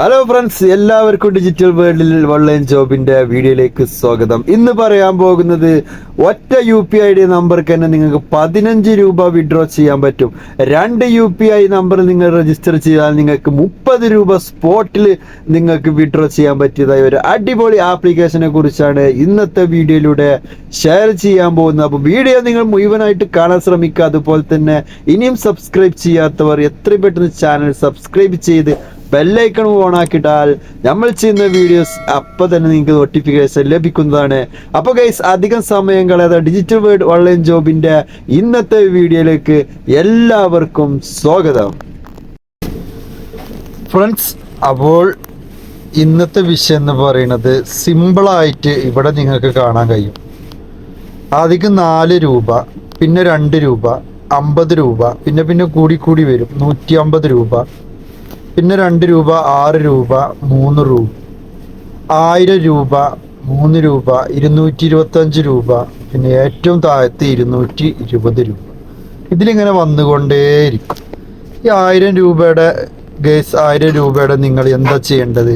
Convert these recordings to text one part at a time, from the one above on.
Hello friends, എല്ലാവർക്കും digital വേൾഡിൽ online ജോബിന്റെ വീഡിയോയിലേക്ക് സ്വാഗതം. ഇന്ന് പറയാൻ പോകുന്നത് ഒറ്റ UPI നമ്പർക്ക് തന്നെ നിങ്ങൾക്ക് 15 രൂപ വിഡ്രോ ചെയ്യാൻ പറ്റും. 2 UPI നമ്പർ നിങ്ങൾ രജിസ്റ്റർ ചെയ്താൽ നിങ്ങൾക്ക് 30 രൂപ സ്പോട്ടിൽ നിങ്ങൾക്ക് വിഡ്രോ ചെയ്യാൻ പറ്റിയതായ ഒരു അടിപൊളി ആപ്ലിക്കേഷനെ കുറിച്ചാണ് ഇന്നത്തെ വീഡിയോയിലൂടെ ഷെയർ ചെയ്യാൻ പോകുന്നത്. അപ്പോൾ വീഡിയോ നിങ്ങൾ മുഴുവനായിട്ട് കാണാൻ ശ്രമിക്കുക. അതുപോലെ തന്നെ ഇനിയും സബ്സ്ക്രൈബ് ചെയ്യാത്തവർ എത്രയും പെട്ടെന്ന് ചാനൽ സബ്സ്ക്രൈബ് ചെയ്ത് ബെല്ലൈക്കൺ ഓൺ ആക്കിയിട്ടാൽ നമ്മൾ ചെയ്യുന്ന വീഡിയോസ് അപ്പോൾ തന്നെ നിങ്ങൾക്ക് നോട്ടിഫിക്കേഷൻ ലഭിക്കുന്നതാണ്. അപ്പോൾ ഗൈസ്, അധികം സമയം കളയാതെ ഡിജിറ്റൽ വേൾഡ് ഓൺലൈൻ ജോബിന്റെ ഇന്നത്തെ വീഡിയോയിലേക്ക് എല്ലാവർക്കും സ്വാഗതം. ഫ്രണ്ട്സ്, അപ്പോൾ ഇന്നത്തെ വിഷയം എന്ന് പറയുന്നത് സിമ്പിളായിട്ട് ഇവിടെ നിങ്ങൾക്ക് കാണാൻ കഴിയും. ആദ്യം 4 രൂപ, പിന്നെ 2 രൂപ, 50 രൂപ, പിന്നെ കൂടി വരും 150 രൂപ, പിന്നെ 2 രൂപ, 6 രൂപ, 3 രൂപ, 1000 രൂപ, 3 രൂപ, 225 രൂപ, പിന്നെ ഏറ്റവും താഴത്ത് 220 രൂപ. ഇതിലിങ്ങനെ വന്നുകൊണ്ടേയിരിക്കും. ഈ 1000 രൂപയുടെ ഗേസ് 1000 രൂപയുടെ നിങ്ങൾ എന്താ ചെയ്യേണ്ടത്?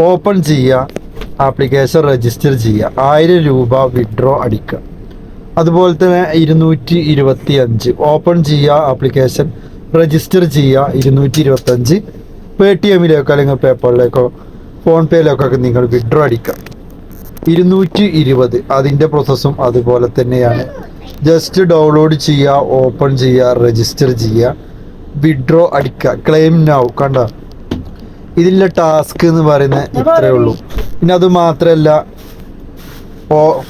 ഓപ്പൺ ചെയ്യുക, ആപ്ലിക്കേഷൻ രജിസ്റ്റർ ചെയ്യുക, 1000 രൂപ വിഡ്രോ അടിക്കുക. അതുപോലെ തന്നെ 225 ഓപ്പൺ ചെയ്യുക, ആപ്ലിക്കേഷൻ രജിസ്റ്റർ ചെയ്യുക, 225 പേടിഎമ്മിലേക്കോ അല്ലെങ്കിൽ പേപ്പറിലേക്കോ ഫോൺ പേയിലേക്കോ നിങ്ങൾ വിഡ്രോ അടിക്കാം. 220 അതിൻ്റെ പ്രോസസ്സും അതുപോലെ തന്നെയാണ്. ജസ്റ്റ് ഡൗൺലോഡ് ചെയ്യുക, ഓപ്പൺ ചെയ്യുക, രജിസ്റ്റർ ചെയ്യുക, വിഡ്രോ അടിക്കുക, ക്ലെയിം നൗ. കണ്ട, ഇതിലെ ടാസ്ക് എന്ന് പറയുന്നത് ഇത്രയേ ഉള്ളൂ. പിന്നെ അത് മാത്രമല്ല,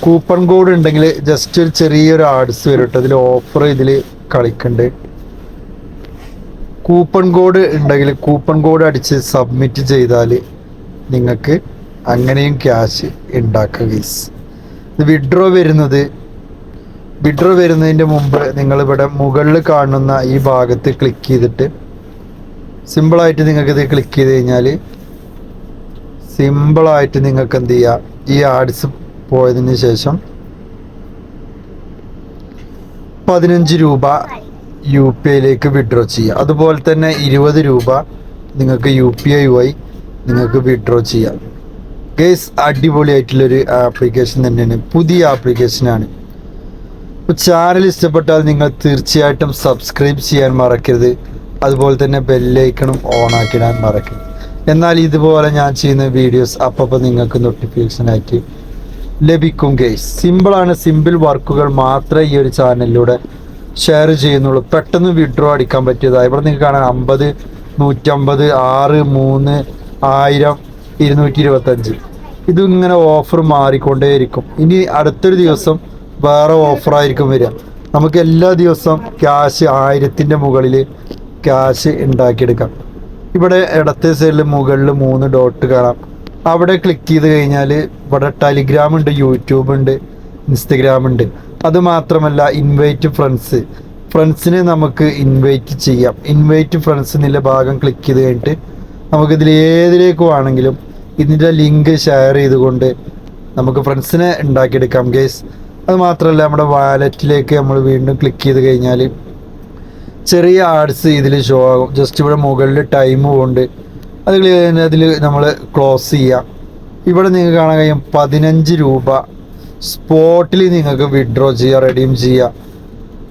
കൂപ്പൺ കോഡ് ഉണ്ടെങ്കിൽ ജസ്റ്റ് ഒരു ചെറിയൊരു ആഡ്സ് വരും കേട്ടോ. ഇതിൽ ഓഫർ ഇതിൽ കളിക്കുന്നുണ്ട്. കൂപ്പൺ കോഡ് ഉണ്ടെങ്കിൽ കൂപ്പൺ കോഡ് അടിച്ച് സബ്മിറ്റ് ചെയ്താൽ നിങ്ങൾക്ക് അങ്ങനെയും ക്യാഷ് ഉണ്ടാക്കുക. ഇത് വിഡ്രോ വരുന്നതിൻ്റെ മുമ്പ് നിങ്ങളിവിടെ മുകളിൽ കാണുന്ന ഈ ഭാഗത്ത് ക്ലിക്ക് ചെയ്തിട്ട് സിമ്പിളായിട്ട് നിങ്ങൾക്കിത് ക്ലിക്ക് ചെയ്ത് കഴിഞ്ഞാൽ സിമ്പിളായിട്ട് നിങ്ങൾക്ക് എന്ത് ചെയ്യുക, ഈ ആഡ്സ് പോയതിന് ശേഷം 15 രൂപ UPIയിലേക്ക് വിഡ്രോ ചെയ്യുക. അതുപോലെ തന്നെ 20 രൂപ നിങ്ങൾക്ക് UPI വഴി നിങ്ങൾക്ക് വിഡ്രോ ചെയ്യാം. ഗേസ്, അടിപൊളിയായിട്ടുള്ളൊരു ആപ്ലിക്കേഷൻ തന്നെയാണ്, പുതിയ ആപ്ലിക്കേഷനാണ്. ഇപ്പോൾ ചാനൽ ഇഷ്ടപ്പെട്ടാൽ നിങ്ങൾ തീർച്ചയായിട്ടും സബ്സ്ക്രൈബ് ചെയ്യാൻ മറക്കരുത്. അതുപോലെ തന്നെ ബെല്ലൈക്കണും ഓണാക്കിടാൻ മറക്കരുത്. എന്നാൽ ഇതുപോലെ ഞാൻ ചെയ്യുന്ന വീഡിയോസ് അപ്പോൾ നിങ്ങൾക്ക് നോട്ടിഫിക്കേഷനായിട്ട് ലഭിക്കും. ഗേസ്, സിമ്പിളാണ്. സിമ്പിൾ വർക്കുകൾ മാത്രമേ ഈ ഒരു ചാനലിലൂടെ ഷെയർ ചെയ്യുന്നുള്ളൂ. പെട്ടെന്ന് വിഡ്രോ അടിക്കാൻ പറ്റിയതാണ്. ഇവിടെ നിങ്ങൾക്ക് കാണാം 50, 150, 6, 3, 1000, 225. ഇതിങ്ങനെ ഓഫർ മാറിക്കൊണ്ടേയിരിക്കും. ഇനി അടുത്തൊരു ദിവസം വേറെ ഓഫറായിരിക്കും വരിക. നമുക്ക് എല്ലാ ദിവസവും ക്യാഷ് 1000-ൻ്റെ മുകളിൽ ക്യാഷ് ഉണ്ടാക്കിയെടുക്കാം. ഇവിടെ ഇടത്തെ സൈഡിൽ മുകളിൽ 3 ഡോട്ട് കാണാം. അവിടെ ക്ലിക്ക് ചെയ്ത് കഴിഞ്ഞാൽ ഇവിടെ ടെലിഗ്രാം ഉണ്ട്, യൂട്യൂബ് ഉണ്ട്, ഇൻസ്റ്റഗ്രാം ഉണ്ട്. അതുമാത്രമല്ല, ഇൻവൈറ്റ് ഫ്രണ്ട്സിനെ നമുക്ക് ഇൻവൈറ്റ് ചെയ്യാം. ഇൻവൈറ്റ് ഫ്രണ്ട്സ് എന്നുള്ള ഭാഗം ക്ലിക്ക് ചെയ്ത് കഴിഞ്ഞിട്ട് നമുക്കിതിൽ ഏതിലേക്ക് വേണമെങ്കിലും ഇതിൻ്റെ ലിങ്ക് ഷെയർ ചെയ്തുകൊണ്ട് നമുക്ക് ഫ്രണ്ട്സിനെ ഉണ്ടാക്കിയെടുക്കാം. ഗേസ്, അതുമാത്രമല്ല, നമ്മുടെ വാലറ്റിലേക്ക് നമ്മൾ വീണ്ടും ക്ലിക്ക് ചെയ്ത് കഴിഞ്ഞാൽ ചെറിയ ആഡ്സ് ഇതിൽ ഷോ ആകും. ജസ്റ്റ് ഇവിടെ മുകളിൽ ടൈം കൊണ്ട് അതിൽ നമ്മൾ ക്ലോസ് ചെയ്യാം. ഇവിടെ നിങ്ങൾക്ക് കാണാൻ കഴിയും 15 രൂപ സ്പോട്ടിൽ നിങ്ങൾക്ക് വിഡ്രോ ചെയ്യുക,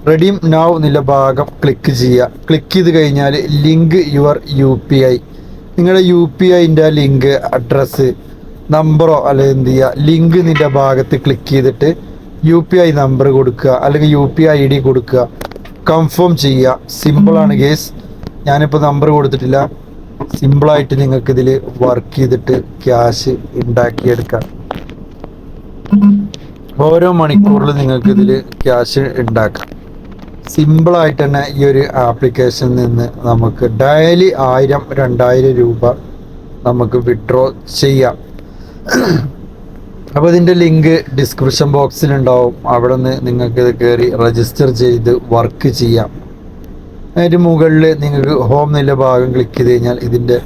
റെഡീം നൗ എന്നുള്ള ഭാഗം ക്ലിക്ക് ചെയ്യുക. ക്ലിക്ക് ചെയ്ത് കഴിഞ്ഞാൽ ലിങ്ക് യുവർ UPI, നിങ്ങളുടെ UPIൻ്റെ ലിങ്ക്, അഡ്രസ്സ്, നമ്പറോ അല്ലെങ്കിൽ എന്ത് ചെയ്യുക, ലിങ്ക് നിൻ്റെ ഭാഗത്ത് ക്ലിക്ക് ചെയ്തിട്ട് UPI നമ്പർ കൊടുക്കുക അല്ലെങ്കിൽ UPI ID കൊടുക്കുക, കൺഫേം ചെയ്യുക. സിമ്പിളാണ് ഗേസ്. ഞാനിപ്പോൾ നമ്പർ കൊടുത്തിട്ടില്ല. സിമ്പിളായിട്ട് നിങ്ങൾക്കിതിൽ വർക്ക് ചെയ്തിട്ട് ക്യാഷ് ഉണ്ടാക്കിയെടുക്കാം. ഓരോ മണിക്കൂറിൽ നിങ്ങൾക്ക് ഇതിൽ ക്യാഷ് ഉണ്ടാക്കാം. സിമ്പിളായിട്ട് തന്നെ ഈ ഒരു ആപ്ലിക്കേഷനിൽ നിന്ന് നമുക്ക് ഡെയിലി 1000, 2000 രൂപ നമുക്ക് വിഡ്രോ ചെയ്യാം. അപ്പോൾ ഇതിൻ്റെ ലിങ്ക് ഡിസ്ക്രിപ്ഷൻ ബോക്സിലുണ്ടാവും. അവിടെ നിന്ന് നിങ്ങൾക്ക് ഇത് കയറി രജിസ്റ്റർ ചെയ്ത് വർക്ക് ചെയ്യാം. അതിൻ്റെ മുകളിൽ നിങ്ങൾക്ക് ഹോം എന്നുള്ള ഭാഗം ക്ലിക്ക് ചെയ്ത് കഴിഞ്ഞാൽ ഇതിൻ്റെ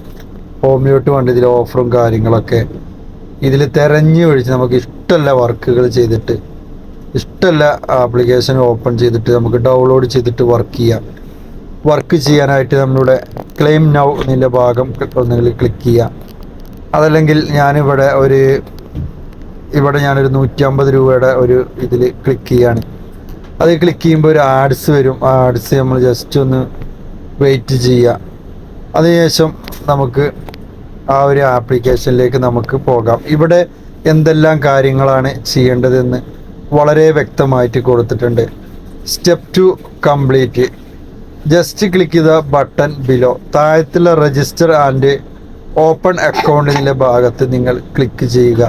ഹോമിലോട്ട് വേണ്ട ഇതിൽ ഓഫറും കാര്യങ്ങളൊക്കെ ഇതിൽ തിരഞ്ഞു ഒഴിച്ച് നമുക്ക് ഇഷ്ടമുള്ള വർക്കുകൾ ചെയ്തിട്ട് ഇഷ്ടമുള്ള ആപ്ലിക്കേഷൻ ഓപ്പൺ ചെയ്തിട്ട് നമുക്ക് ഡൗൺലോഡ് ചെയ്തിട്ട് വർക്ക് ചെയ്യാനായിട്ട് നമ്മളുടെ ക്ലെയിം നൗ എന്നുള്ള ഭാഗം ഒന്നുകിൽ ക്ലിക്ക് ചെയ്യുക. അതല്ലെങ്കിൽ ഇവിടെ ഞാനൊരു 150 രൂപയുടെ ഒരു ഇതിൽ ക്ലിക്ക് ചെയ്യാണ്. അത് ക്ലിക്ക് ചെയ്യുമ്പോൾ ഒരു ആഡ്സ് വരും. ആ ആഡ്സ് നമ്മൾ ജസ്റ്റ് ഒന്ന് വെയിറ്റ് ചെയ്യുക. അതിനുശേഷം നമുക്ക് ആ ഒരു ആപ്ലിക്കേഷനിലേക്ക് നമുക്ക് പോകാം. ഇവിടെ എന്തെല്ലാം കാര്യങ്ങളാണ് ചെയ്യേണ്ടതെന്ന് വളരെ വ്യക്തമായിട്ട് കൊടുത്തിട്ടുണ്ട്. Step 2 complete. ജസ്റ്റ് ക്ലിക്ക് ചെയ്ത ബട്ടൺ ബിലോ. താഴത്തുള്ള രജിസ്റ്റർ ആൻഡ് ഓപ്പൺ അക്കൗണ്ടിൻ്റെ ഭാഗത്ത് നിങ്ങൾ ക്ലിക്ക് ചെയ്യുക.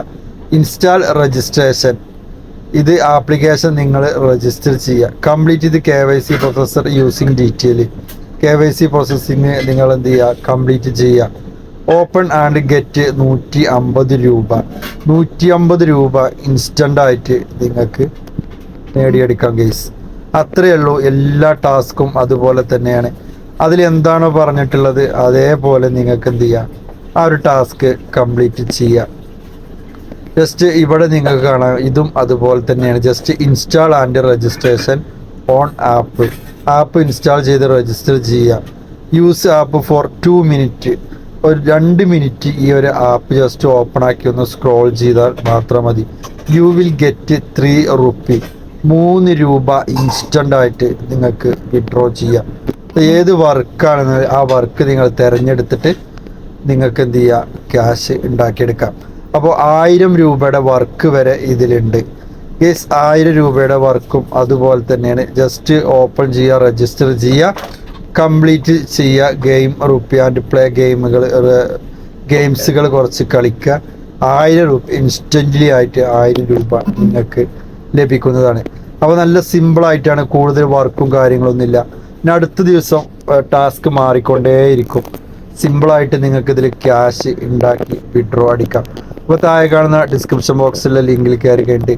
Install registration. ഇത് ആപ്ലിക്കേഷൻ നിങ്ങൾ രജിസ്റ്റർ ചെയ്യുക. കംപ്ലീറ്റ് ഇത് KYC processor using detail. KYC processing നിങ്ങൾ എന്ത് ചെയ്യുക, കംപ്ലീറ്റ് ചെയ്യുക. ഓപ്പൺ ആൻഡ് ഗെറ്റ് 150 രൂപ. 150 രൂപ ഇൻസ്റ്റൻ്റായിട്ട് നിങ്ങൾക്ക് നേടിയെടുക്കാം ഗൈസ്. അത്രയേ ഉള്ളൂ. എല്ലാ ടാസ്കും അതുപോലെ തന്നെയാണ്. അതിൽ എന്താണോ പറഞ്ഞിട്ടുള്ളത് അതേപോലെ നിങ്ങൾക്ക് എന്ത് ചെയ്യാം, ആ ഒരു ടാസ്ക് കംപ്ലീറ്റ് ചെയ്യുക. ജസ്റ്റ് ഇവിടെ നിങ്ങൾക്ക് കാണാം, ഇതും അതുപോലെ തന്നെയാണ്. Just install and registration on app install ചെയ്ത് രജിസ്റ്റർ ചെയ്യുക. Use app four 2 minute. ഒരു 2 മിനിറ്റ് ഈ ഒരു ആപ്പ് ജസ്റ്റ് ഓപ്പൺ ആക്കി ഒന്ന് സ്ക്രോൾ ചെയ്താൽ മാത്രം മതി. You will get 3 rupee. 3 രൂപ ഇൻസ്റ്റൻ്റായിട്ട് നിങ്ങൾക്ക് വിഡ്രോ ചെയ്യാം. ഏത് വർക്കാണെന്ന് ആ വർക്ക് നിങ്ങൾ തിരഞ്ഞെടുത്തിട്ട് നിങ്ങൾക്ക് എന്ത് ചെയ്യുക, ക്യാഷ് ഉണ്ടാക്കിയെടുക്കാം. അപ്പോൾ 1000 രൂപയുടെ വർക്ക് വരെ ഇതിലുണ്ട്. യെസ്, 1000 രൂപയുടെ വർക്കും അതുപോലെ തന്നെയാണ്. ജസ്റ്റ് ഓപ്പൺ ചെയ്യുക, രജിസ്റ്റർ ചെയ്യുക, കംപ്ലീറ്റ് ചെയ്യുക. ഗെയിം റുപ്പി ആൻഡ് പ്ലേ ഗെയിംസുകൾ കുറച്ച് കളിക്കുക. 1000 രൂപ ഇൻസ്റ്റൻ്റ്ലി ആയിട്ട് 1000 രൂപ നിങ്ങൾക്ക് ലഭിക്കുന്നതാണ്. അപ്പോൾ നല്ല സിമ്പിളായിട്ടാണ്, കൂടുതൽ വർക്കും കാര്യങ്ങളൊന്നുമില്ല. പിന്നെ അടുത്ത ദിവസം ടാസ്ക് മാറിക്കൊണ്ടേയിരിക്കും. സിമ്പിളായിട്ട് നിങ്ങൾക്ക് ഇതിൽ ക്യാഷ് ഉണ്ടാക്കി വിഡ്രോ അടിക്കാം. അപ്പോൾ താഴെ കാണുന്ന ഡിസ്ക്രിപ്ഷൻ ബോക്സിലെ ലിങ്കിൽ കയറി കഴിഞ്ഞിട്ട്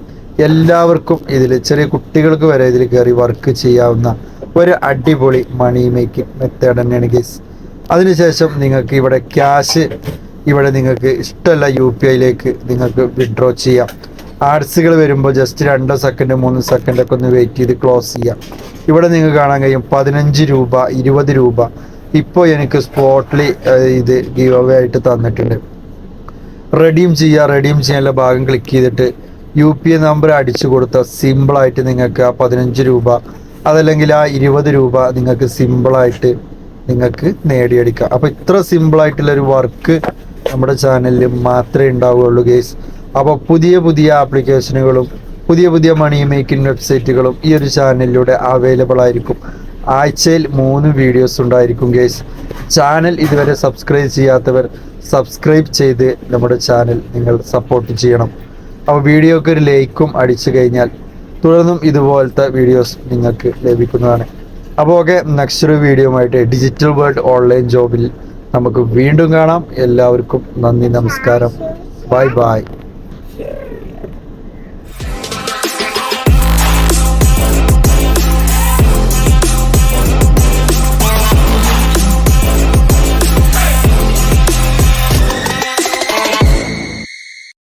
എല്ലാവർക്കും ഇതിൽ, ചെറിയ കുട്ടികൾക്ക് വരെ ഇതിൽ കയറി വർക്ക് ചെയ്യാവുന്ന ഒരു അടിപൊളി മണി മേക്കിംഗ് മെത്തേഡ് തന്നെയാണ് ഗൈസ്. അതിനുശേഷം നിങ്ങൾക്ക് ഇവിടെ ക്യാഷ് നിങ്ങൾക്ക് ഇഷ്ടമല്ല UPIയിലേക്ക് നിങ്ങൾക്ക് വിഡ്രോ ചെയ്യാം. ആഡ്സുകൾ വരുമ്പോൾ ജസ്റ്റ് 2 സെക്കൻഡ് 3 സെക്കൻഡൊക്കെ ഒന്ന് വെയിറ്റ് ചെയ്ത് ക്ലോസ് ചെയ്യാം. ഇവിടെ നിങ്ങൾക്ക് കാണാൻ കഴിയും 15 രൂപ 20 രൂപ ഇപ്പോൾ എനിക്ക് സ്പോട്ടിൽ ഇത് ഗീവ് അവേ ആയിട്ട് തന്നിട്ടുണ്ട്. റെഡീം ചെയ്യാനുള്ള ഭാഗം ക്ലിക്ക് ചെയ്തിട്ട് UPI നമ്പർ അടിച്ചു കൊടുത്താൽ സിമ്പിളായിട്ട് നിങ്ങൾക്ക് ആ 15 രൂപ അതല്ലെങ്കിൽ ആ 20 രൂപ നിങ്ങൾക്ക് സിമ്പിളായിട്ട് നിങ്ങൾക്ക് നേടിയെടുക്കാം. അപ്പോൾ ഇത്ര സിമ്പിളായിട്ടുള്ളൊരു വർക്ക് നമ്മുടെ ചാനലിൽ മാത്രമേ ഉണ്ടാവുകയുള്ളൂ ഗേസ്. അപ്പോൾ പുതിയ ആപ്ലിക്കേഷനുകളും പുതിയ മണി മേക്കിംഗ് വെബ്സൈറ്റുകളും ഈ ഒരു ചാനലിലൂടെ അവൈലബിൾ ആയിരിക്കും. ആഴ്ചയിൽ 3 വീഡിയോസ് ഉണ്ടായിരിക്കും ഗേസ്. ചാനൽ ഇതുവരെ സബ്സ്ക്രൈബ് ചെയ്യാത്തവർ സബ്സ്ക്രൈബ് ചെയ്ത് നമ്മുടെ ചാനൽ നിങ്ങൾ സപ്പോർട്ട് ചെയ്യണം. അപ്പോൾ വീഡിയോക്ക് ഒരു ലൈക്കും അടിച്ചു കഴിഞ്ഞാൽ തുടർന്നും ഇതുപോലത്തെ വീഡിയോസ് നിങ്ങൾക്ക് ലഭിക്കുന്നതാണ്. അപ്പോൾ ഓക്കെ, നെക്സ്റ്റ് ഒരു വീഡിയോ ആയിട്ട് ഡിജിറ്റൽ വേൾഡ് ഓൺലൈൻ ജോബിൽ നമുക്ക് വീണ്ടും കാണാം. എല്ലാവർക്കും നന്ദി, നമസ്കാരം, ബൈ.